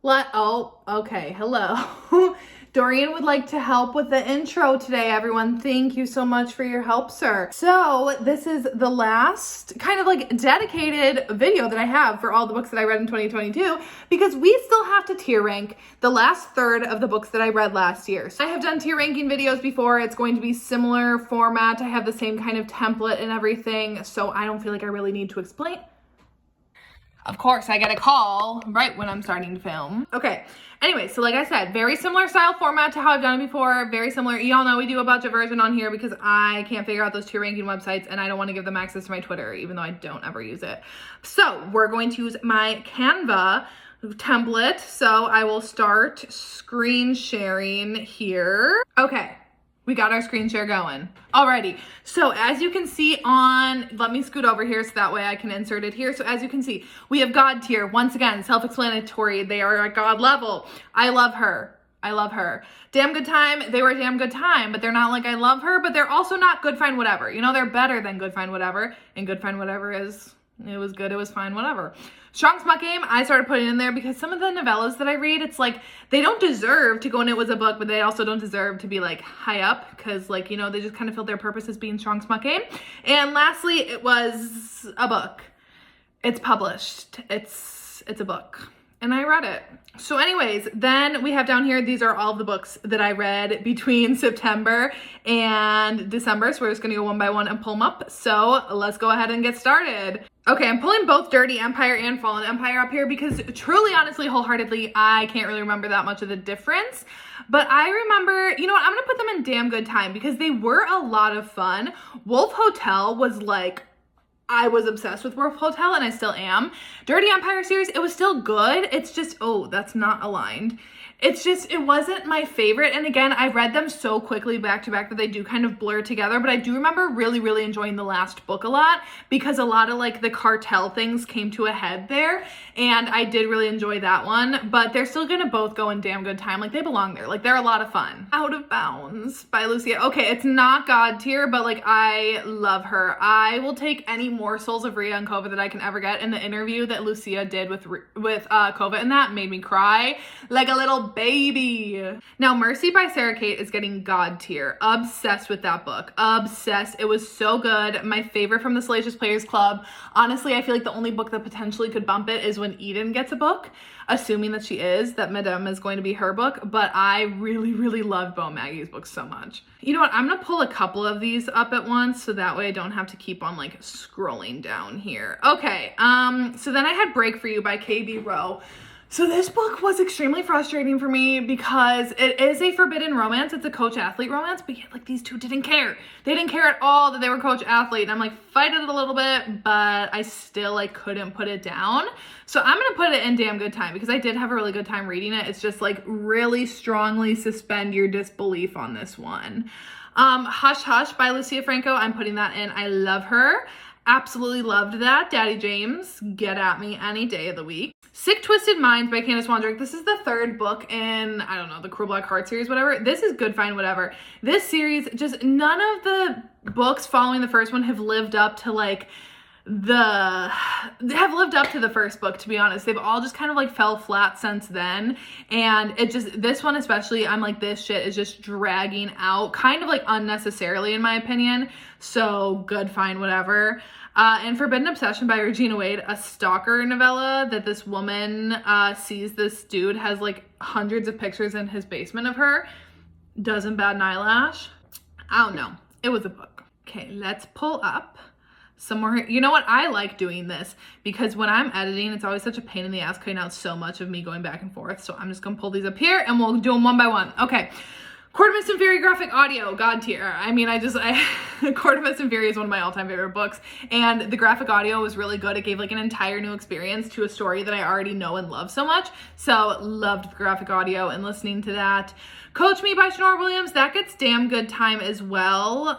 Okay, hello. Dorian would like to help with the intro today, everyone. Thank you so much for your help, sir. So this is the last kind of like dedicated video that I have for all the books that I read in 2022, because we still have to tier rank the last third of the books that I read last year. So I have done tier ranking videos before. It's going to be similar format. I have the same kind of template and everything, so I don't feel like I really need to explain. Of course, I get a call right when I'm starting to film. Okay, anyway, so like I said, very similar style format to how I've done it before. Very similar. Y'all know we do a budget version on here because I can't figure out those tier ranking websites and I don't want to give them access to my Twitter, even though I don't ever use it. So we're going to use my Canva template. So I will start screen sharing here. Okay. We got our screen share going. Alrighty, so as you can see let me scoot over here so that way I can insert it here. So as you can see, we have God tier. Once again, self-explanatory. They are at God level. I love her. I love her. Damn Good Time, they were a damn good time, but they're not like I love her, but they're also not Good Fine Whatever. You know, they're better than Good Fine Whatever, and Good Fine Whatever is, it was good, it was fine, whatever. Strong Smut Game, I started putting in there because some of the novellas that I read, it's like, they don't deserve to go in it was a book, but they also don't deserve to be like high up because like, you know, they just kind of filled their purpose as being Strong Smut Game. And lastly, it was a book. It's published. It's a book. And I read it. So anyways, then we have down here, these are all of the books that I read between September and December. So we're just gonna go one by one and pull them up. So let's go ahead and get started. Okay, I'm pulling both Dirty Empire and Fallen Empire up here because truly, honestly, wholeheartedly, I can't really remember that much of the difference. But I remember, you know what, I'm gonna put them in Damn Good Time because they were a lot of fun. Wolf Hotel was like, I was obsessed with Wolf Hotel and I still am. Dirty Empire series, it was still good. It's just, oh, that's not aligned. It's just, it wasn't my favorite. And again, I read them so quickly back to back that they do kind of blur together. But I do remember really, really enjoying the last book a lot because a lot of like the cartel things came to a head there. And I did really enjoy that one. But they're still gonna both go in Damn Good Time. Like they belong there. Like they're a lot of fun. Out of Bounds by Lucia. Okay, it's not God tier, but like I love her. I will take any morsels of Rhea and Kova that I can ever get. In the interview that Lucia did with Kova, and that made me cry like a little baby. Now, Mercy by Sarah Kate is getting God tier. Obsessed with that book. Obsessed. It was so good. My favorite from the Salacious Players Club. Honestly, I feel like the only book that potentially could bump it is when Eden gets a book, assuming that she is, that Madame is going to be her book. But I really, really love Bo Maggie's book so much. You know what? I'm going to pull a couple of these up at once so that way I don't have to keep on like scrolling down here. Okay. So then I had Break For You by KB Rowe. So this book was extremely frustrating for me because it is a forbidden romance. It's a coach-athlete romance, but yet like these two didn't care. They didn't care at all that they were coach-athlete. And I'm like, fight it a little bit, but I still like couldn't put it down. So I'm going to put it in Damn Good Time because I did have a really good time reading it. It's just like really strongly suspend your disbelief on this one. Hush Hush by Lucia Franco. I'm putting that in. I love her. Absolutely loved that. Daddy James, get at me any day of the week. Sick Twisted Minds by Candace Wandrick. This is the third book in, I don't know, the Cruel Black Heart series, whatever. This is Good Fine Whatever. This series, just none of the books following the first one have lived up to like the first book, to be honest. They've all just kind of like fell flat since then. And it just, this one especially, I'm like, this shit is just dragging out kind of like unnecessarily in my opinion. So Good Fine Whatever. And Forbidden Obsession by Regina Wade, a stalker novella that this woman sees this dude has like hundreds of pictures in his basement of her. Doesn't bat an eyelash. I don't know. It was a book. Okay, let's pull up some more. You know what? I like doing this because when I'm editing, it's always such a pain in the ass cutting out so much of me going back and forth. So I'm just going to pull these up here and we'll do them one by one. Okay. Court of Mist and Fury graphic audio, God tier. I mean, Court of Mist and Fury is one of my all-time favorite books, and the graphic audio was really good. It gave like an entire new experience to a story that I already know and love so much. So loved the graphic audio and listening to that. Coach Me by Shanora Williams, that gets Damn Good Time as well.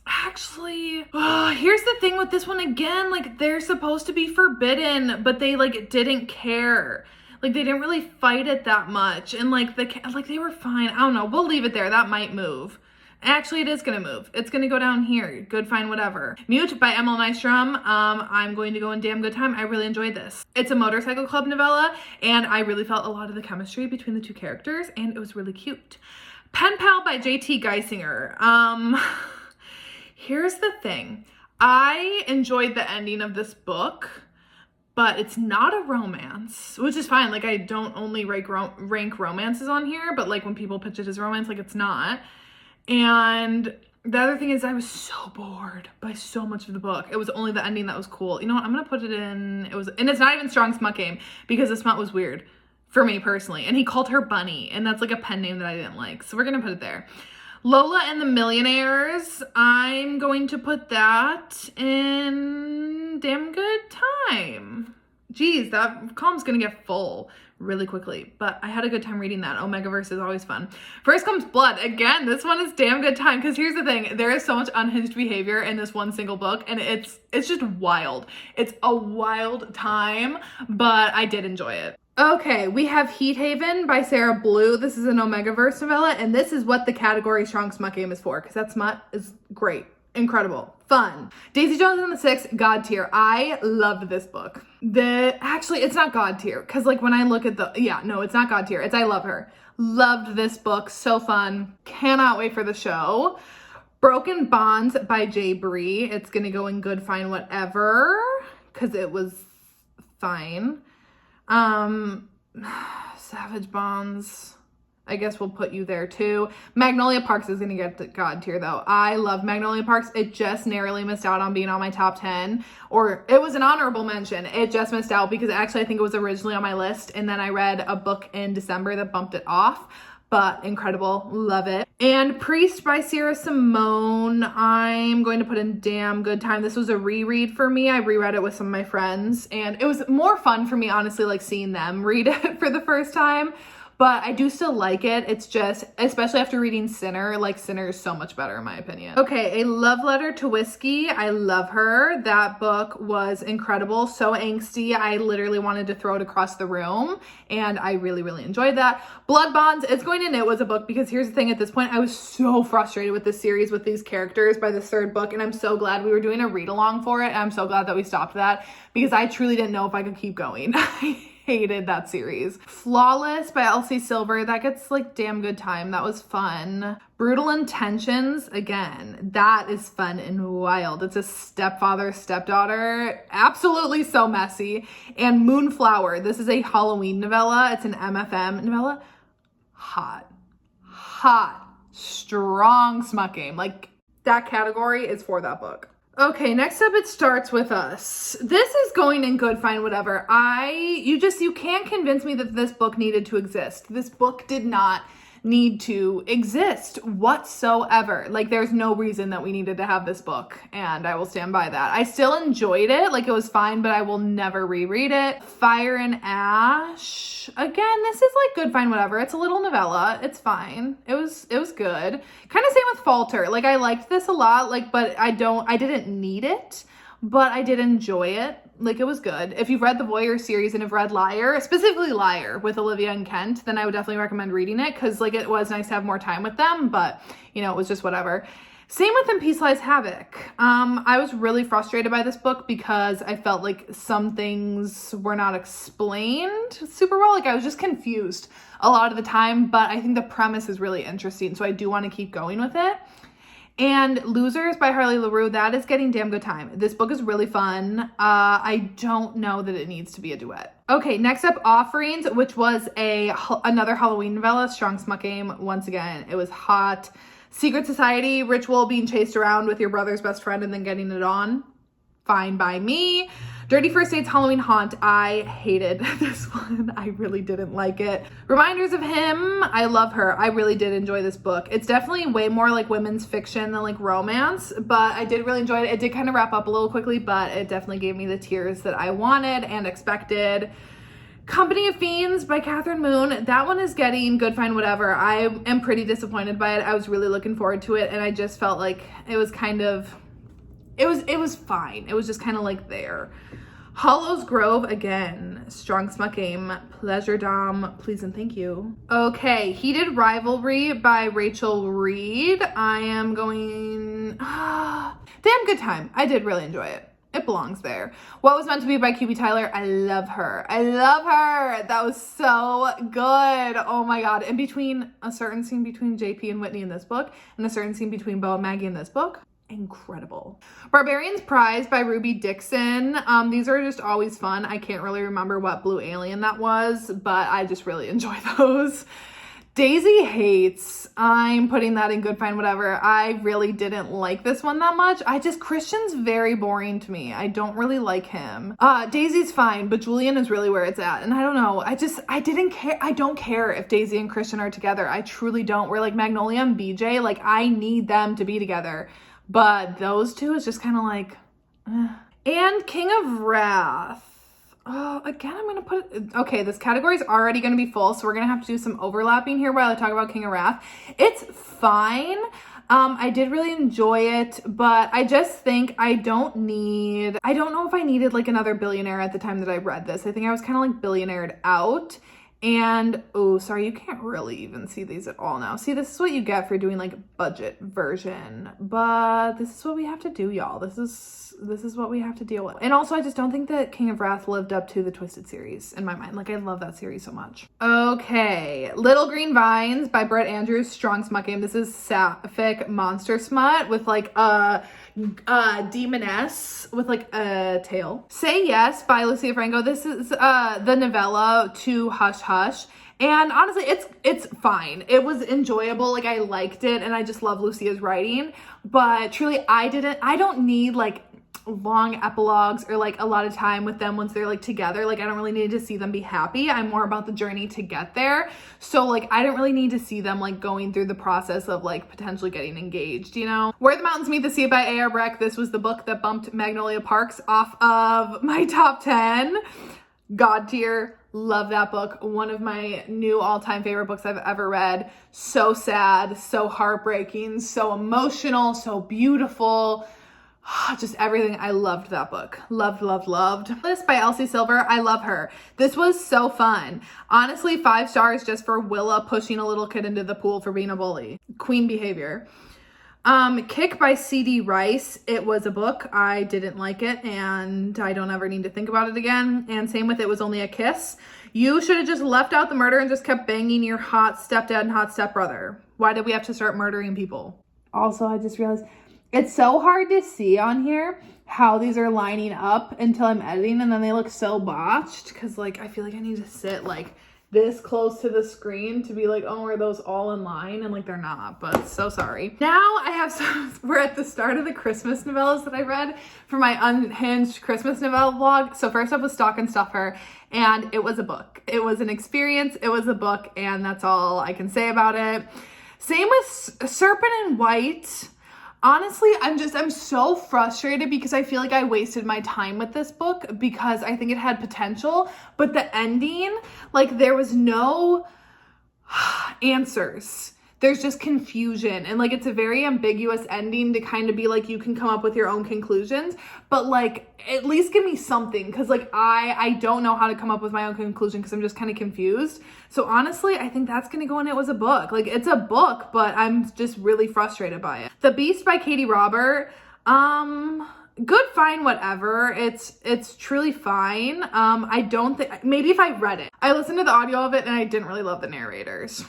Actually, here's the thing with this one again, like they're supposed to be forbidden, but they like didn't care. Like they didn't really fight it that much. And like they were fine. I don't know. We'll leave it there. That might move. Actually, it is gonna move. It's gonna go down here. Good, fine, whatever. Mute by Emil Nystrom. I'm going to go in Damn Good Time. I really enjoyed this. It's a motorcycle club novella, and I really felt a lot of the chemistry between the two characters, and it was really cute. Pen Pal by J.T. Geisinger. Here's the thing. I enjoyed the ending of this book, but it's not a romance, which is fine. Like, I don't only rank romances on here, but like when people pitch it as romance, like it's not. And the other thing is I was so bored by so much of the book. It was only the ending that was cool. You know what? I'm going to put it in. And it's not even Strong Smut Game because the smut was weird for me personally. And he called her Bunny, and that's like a pen name that I didn't like. So we're going to put it there. Lola and the Millionaires, I'm going to put that in Damn Good Time. Geez, that column's gonna get full really quickly, but I had a good time reading that. Omegaverse is always fun. First Comes Blood. Again, this one is Damn Good Time, because here's the thing. There is so much unhinged behavior in this one single book, and it's just wild. It's a wild time, but I did enjoy it. Okay, we have Heat Haven by Sarah Blue. This is an Omegaverse novella, and this is what the category Strong Smut Game is for, because that smut is great, incredible, fun. Daisy Jones and the Six, God tier. I loved this book. Actually, it's not God tier, because like when I look at it's not God tier. It's I love her. Loved this book, so fun. Cannot wait for the show. Broken Bonds by Jay Bree. It's gonna go in Good, Fine, Whatever, because it was fine. Savage Bonds, I guess we'll put you there too. Magnolia Parks is gonna get the God tier though. I love Magnolia Parks. It just narrowly missed out on being on my top 10, or it was an honorable mention. It just missed out because actually I think it was originally on my list, and then I read a book in December that bumped it off. But incredible, love it. And Priest by Sierra Simone, I'm going to put in Damn Good Time. This was a reread for me. I reread it with some of my friends, and it was more fun for me, honestly, like seeing them read it for the first time. But I do still like it. It's just, especially after reading Sinner, like Sinner is so much better in my opinion. Okay, A Love Letter to Whiskey. I love her. That book was incredible. So angsty. I literally wanted to throw it across the room, and I really, really enjoyed that. Blood Bonds, it's going in It Was a Book, because here's the thing, at this point, I was so frustrated with this series, with these characters by the third book, and I'm so glad we were doing a read along for it. And I'm so glad that we stopped that, because I truly didn't know if I could keep going. Hated that series. Flawless by Elsie Silver. That gets like Damn Good Time. That was fun. Brutal Intentions. Again, that is fun and wild. It's a stepfather, stepdaughter. Absolutely so messy. And Moonflower. This is a Halloween novella. It's an MFM novella. Hot. Strong smut game. Like, that category is for that book. Okay, next up, It Starts With Us. This is going in Good, Fine, Whatever. You can't convince me that this book needed to exist. This book did not need to exist whatsoever. Like, there's no reason that we needed to have this book, and I will stand by that. I still enjoyed it. Like, it was fine, but I will never reread it. Fire and Ash. Again, this is like Good, Fine, Whatever. It's a little novella. It's fine. It was good. Kind of same with Falter. Like, I liked this a lot, like, but I didn't need it, but I did enjoy it. Like, it was good. If you've read the Voyeur series and have read Liar, specifically Liar with Olivia and Kent, then I would definitely recommend reading it, because like it was nice to have more time with them, but you know, it was just whatever. Same with In Peace Lies Havoc. I was really frustrated by this book because I felt like some things were not explained super well. Like, I was just confused a lot of the time, but I think the premise is really interesting, so I do want to keep going with it. And Losers by Harley LaRue, that is getting Damn Good Time. This book is really fun. I don't know that it needs to be a duet. Okay, next up, Offerings, which was another Halloween novella, Strong Smut Game. Once again, it was hot. Secret Society, ritual, being chased around with your brother's best friend and then getting it on. Fine by me. Dirty First Dates, Halloween Haunt. I hated this one. I really didn't like it. Reminders of Him. I love her. I really did enjoy this book. It's definitely way more like women's fiction than like romance, but I did really enjoy it. It did kind of wrap up a little quickly, but it definitely gave me the tears that I wanted and expected. Company of Fiends by Catherine Moon. That one is getting Good, Fine, Whatever. I am pretty disappointed by it. I was really looking forward to it, and I just felt like it was kind of... It was fine. It was just kind of like there. Hollow's Grove again. Strong Smut Game. Pleasure Dom. Please and thank you. Okay. Heated Rivalry by Rachel Reed. I am going... damn good time. I did really enjoy it. It belongs there. What Was Meant to Be by QB Tyler. I love her. I love her. That was so good. Oh my God. In between a certain scene between JP and Whitney in this book and a certain scene between Beau and Maggie in this book. Incredible. Barbarian's Prize by Ruby Dixon. These are just always fun. I can't really remember what Blue Alien that was, but I just really enjoy those. Daisy Hates. I'm putting that in Good Fine Whatever. I really didn't like this one that much. Christian's very boring to me. I don't really like him. Daisy's fine, but Julian is really where it's at. And I don't know. I didn't care. I don't care if Daisy and Christian are together. I truly don't. We're like Magnolia and BJ. Like, I need them to be together. But those two is just kind of like, eh. And King of Wrath. Oh, again, I'm going to put, okay, this category is already going to be full, so we're going to have to do some overlapping here while I talk about King of Wrath. It's fine. I did really enjoy it, but I just think I don't know if I needed like another billionaire at the time that I read this. I think I was kind of like billionaired out. And, oh, sorry, you can't really even see these at all now. See, this is what you get for doing like budget version, but this is what we have to do, y'all. This is what we have to deal with. And also, I just don't think that King of Wrath lived up to the Twisted series in my mind. Like, I love that series so much. Okay, Little Green Vines by Brett Andrews, Strong Smut Game. This is sapphic monster smut with like a demoness with like a tail. Say Yes by Lucia Franco. This is the novella to Hush Hush. And honestly, it's fine. It was enjoyable. Like, I liked it, and I just love Lucia's writing. But truly, I don't need like long epilogues or like a lot of time with them once they're like together. Like, I don't really need to see them be happy. I'm more about the journey to get there. So like, I don't really need to see them like going through the process of like potentially getting engaged, you know? Where the Mountains Meet the Sea by A.R. Breck. This was the book that bumped Magnolia Parks off of my top 10. God tier. Love that book. One of my new all-time favorite books I've ever read. So sad, so heartbreaking, so emotional, so beautiful. Just everything. I loved that book. Loved. This by Elsie Silver. I love her. This was so fun. Honestly, 5 stars just for Willa pushing a little kid into the pool for being a bully. Queen behavior. Kick by C.D. Rice. It was a book. I didn't like it, and I don't ever need to think about it again. And same with It Was Only a Kiss. You should have just left out the murder and just kept banging your hot stepdad and hot stepbrother. Why did we have to start murdering people? Also, I just realized it's so hard to see on here how these are lining up until I'm editing, and then they look so botched because like I feel like I need to sit like this close to the screen to be like, oh, are those all in line? And like they're not, but so sorry. Now I have some, we're at the start of the Christmas novellas that I read for my Unhinged Christmas novella vlog. So first up was Stalk and Stuff Her, and it was a book. It was an experience, it was a book, and that's all I can say about it. Same with Serpent and White. Honestly, I'm so frustrated because I feel like I wasted my time with this book because I think it had potential, but the ending, like there was no answers. There's just confusion, and like it's a very ambiguous ending to kind of be like you can come up with your own conclusions, but like at least give me something, because like I don't know how to come up with my own conclusion because I'm just kind of confused. So honestly, I think that's gonna go in It Was a Book. Like it's a book, but I'm just really frustrated by it. The Beast by Katie Robert. Good, fine, whatever. It's truly fine. I don't think, maybe if I read it. I listened to the audio of it and I didn't really love the narrators.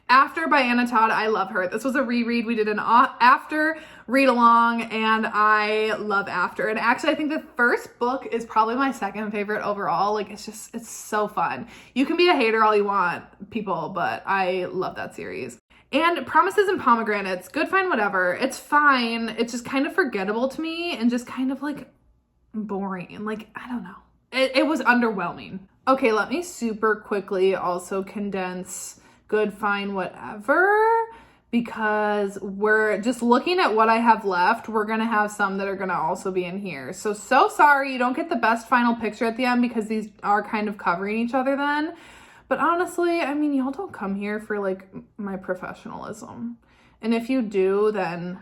After by Anna Todd, I love her. This was a reread. We did an after read along, and I love After. And actually, I think the first book is probably my second favorite overall. Like, it's so fun. You can be a hater all you want, people, but I love that series. And Promises and Pomegranates, good, fine, whatever. It's fine. It's just kind of forgettable to me and just kind of like boring. Like, I don't know. It was underwhelming. Okay, let me super quickly also condense good, fine, whatever, because we're just looking at what I have left. We're gonna have some that are gonna also be in here. So sorry you don't get the best final picture at the end because these are kind of covering each other then. But honestly, I mean, y'all don't come here for like my professionalism. And if you do, then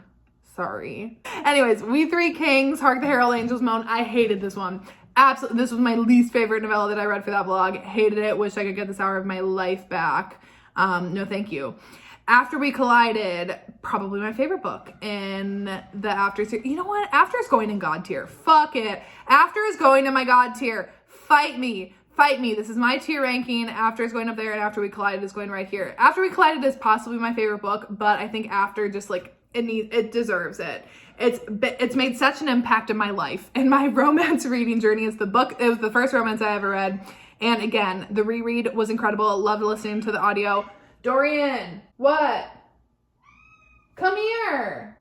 sorry. Anyways, We Three Kings, Hark the Herald Angels Moan. I hated this one. Absolutely, this was my least favorite novella that I read for that vlog. Hated it. Wish I could get this hour of my life back. No, thank you. After We Collided, probably my favorite book in the After series. You know what? After is going in God tier. Fuck it. After is going in my God tier. Fight me. Fight me. This is my tier ranking. After is going up there, and After We Collided is going right here. After We Collided is possibly my favorite book, but I think After just like it deserves it. It's made such an impact in my life and my romance reading journey. It was the first romance I ever read, and again, the reread was incredible. Loved listening to the audio. Dorian, what? Come here.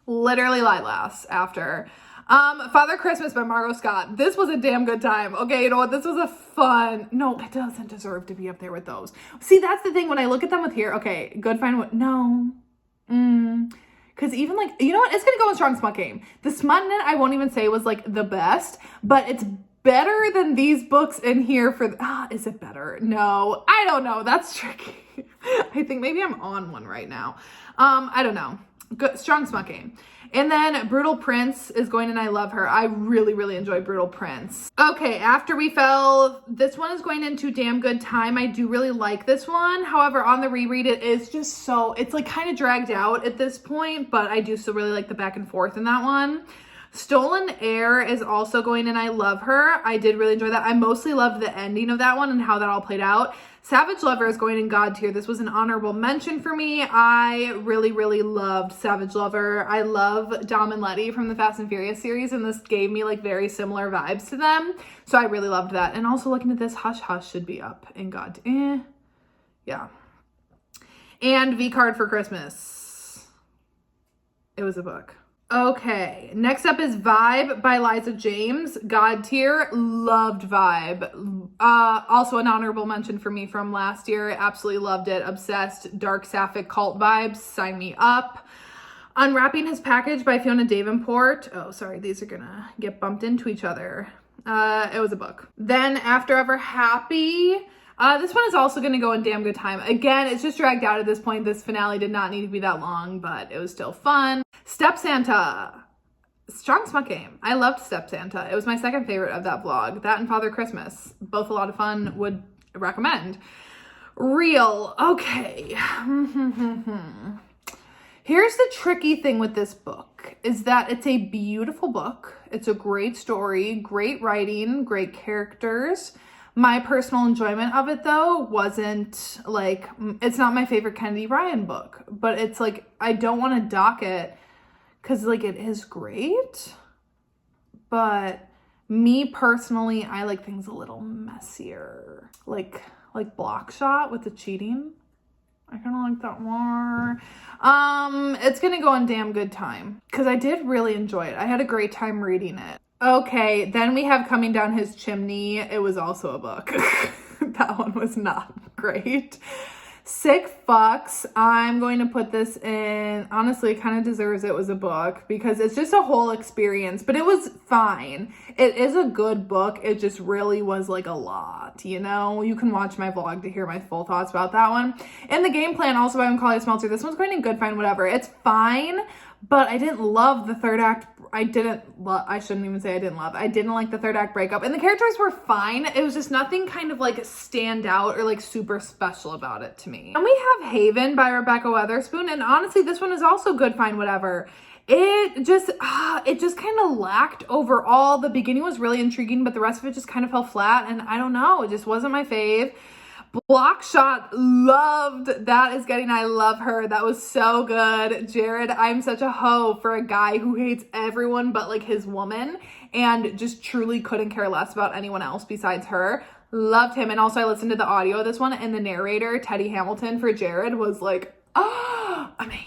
Literally Lilas After. Father Christmas by Margot Scott. This was a damn good time. Okay, you know what? This was a fun. No, it doesn't deserve to be up there with those. See, that's the thing when I look at them with here. Okay, good, fine. No. Because even like, you know what? It's going to go in Strong Smut Game. The smut in it, I won't even say was like the best, but it's better than these books in here for, is it better? No, I don't know. That's tricky. I think maybe I'm on one right now. I don't know. Good, Strong Smut Game. And then Brutal Prince is going in I Love Her. I really, really enjoy Brutal Prince. Okay, After We Fell, this one is going into Damn Good Time. I do really like this one. However, on the reread, it is just so, it's like kind of dragged out at this point, but I do still really like the back and forth in that one. Stolen Air is also going in I Love Her. I did really enjoy that. I mostly loved the ending of that one and how that all played out. Savage Lover is going in God tier. This was an honorable mention for me. I really, really loved Savage Lover. I love Dom and Letty from the Fast and Furious series, and this gave me like very similar vibes to them. So I really loved that. And also looking at this, Hush Hush should be up in God. Yeah. And V Card for Christmas. It was a book. Okay, next up is Vibe by Liza James. God tier, loved Vibe. Also an honorable mention for me from last year. Absolutely loved it. Obsessed, dark sapphic cult vibes. Sign me up. Unwrapping His Package by Fiona Davenport. Oh, sorry, these are gonna get bumped into each other. It was a book. Then After Ever Happy. This one is also going to go in Damn Good Time. Again, it's just dragged out at this point. This finale did not need to be that long, but it was still fun. Step Santa. Strong Smut Game. I loved Step Santa. It was my second favorite of that vlog. That and Father Christmas. Both a lot of fun. Would recommend. Real. Okay. Here's the tricky thing with this book is that it's a beautiful book. It's a great story, great writing, great characters. My personal enjoyment of it, though, wasn't like, it's not my favorite Kennedy Ryan book, but it's like, I don't want to dock it because like it is great, but me personally, I like things a little messier, like Block Shot with the cheating. I kind of like that more. It's gonna go on Damn Good Time because I did really enjoy it. I had a great time reading it. Okay, then we have Coming Down His Chimney. It was also a book. That one was not great. Sick Fucks. I'm going to put this in. Honestly, it kind of deserves it was a book because it's just a whole experience, but it was fine. It is a good book. It just really was like a lot, you know? You can watch my vlog to hear my full thoughts about that one. And The Game Plan, also by Macaulay Smeltzer. This one's going in Good, Fine, Whatever. It's fine, but I didn't love the third act. I didn't like the third act breakup. And the characters were fine. It was just nothing kind of like stand out or like super special about it to me. And we have Haven by Rebecca Weatherspoon. And honestly, this one is also Good, Fine, Whatever. It just kind of lacked overall. The beginning was really intriguing, but the rest of it just kind of fell flat. And I don't know, it just wasn't my fave. Block Shot, loved. That is getting I Love Her. That was so good. Jared, I'm such a hoe for a guy who hates everyone but like his woman and just truly couldn't care less about anyone else besides her. Loved him. And also I listened to the audio of this one and the narrator, Teddy Hamilton for Jared, was like, oh, amazing.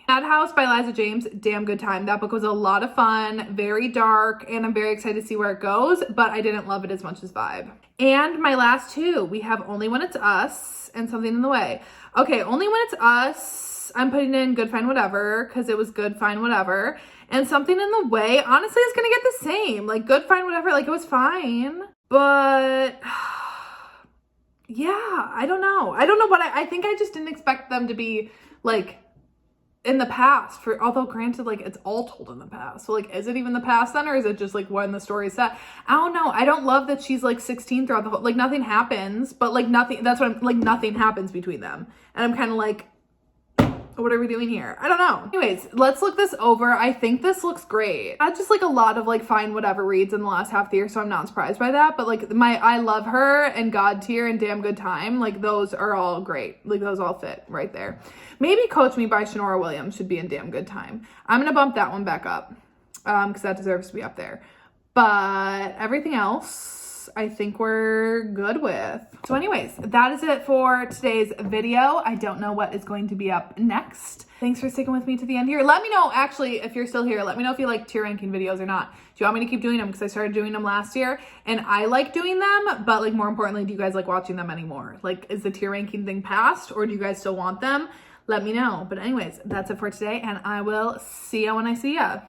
Madhouse by Liza James, Damn Good Time. That book was a lot of fun, very dark, and I'm very excited to see where it goes, but I didn't love it as much as Vibe. And my last two, we have Only When It's Us and Something in the Way. Okay, Only When It's Us, I'm putting in Good, Fine, Whatever, because it was Good, Fine, Whatever. And Something in the Way, honestly, is going to get the same. Like, Good, Fine, Whatever, like, it was fine. But, yeah, I don't know. I think I just didn't expect them to be, like, in the past, for although granted, like it's all told in the past. So like, is it even the past then, or is it just like when the story's set? I don't know. I don't love that she's like 16 throughout the whole, like nothing happens, but like nothing, that's what I'm like, nothing happens between them. And I'm kind of like, what are we doing here? I don't know. Anyways, let's look this over. I think this looks great. I had just like a lot of like fine whatever reads in the last half of the year, so I'm not surprised by that. But like I Love Her and God Tier and Damn Good Time, like those are all great. Like those all fit right there. Maybe Coach Me by Shanora Williams should be in Damn Good Time. I'm gonna bump that one back up because that deserves to be up there. But everything else, I think we're good with. So anyways, that is it for today's video. I don't know what is going to be up next. Thanks for sticking with me to the end here. Let me know, actually, if you're still here, let me know if you like tier ranking videos or not. Do you want me to keep doing them? Because I started doing them last year and I like doing them, but like more importantly, do you guys like watching them anymore? Like, is the tier ranking thing past, or do you guys still want them? Let me know. But anyways, that's it for today, and I will see ya when I see ya.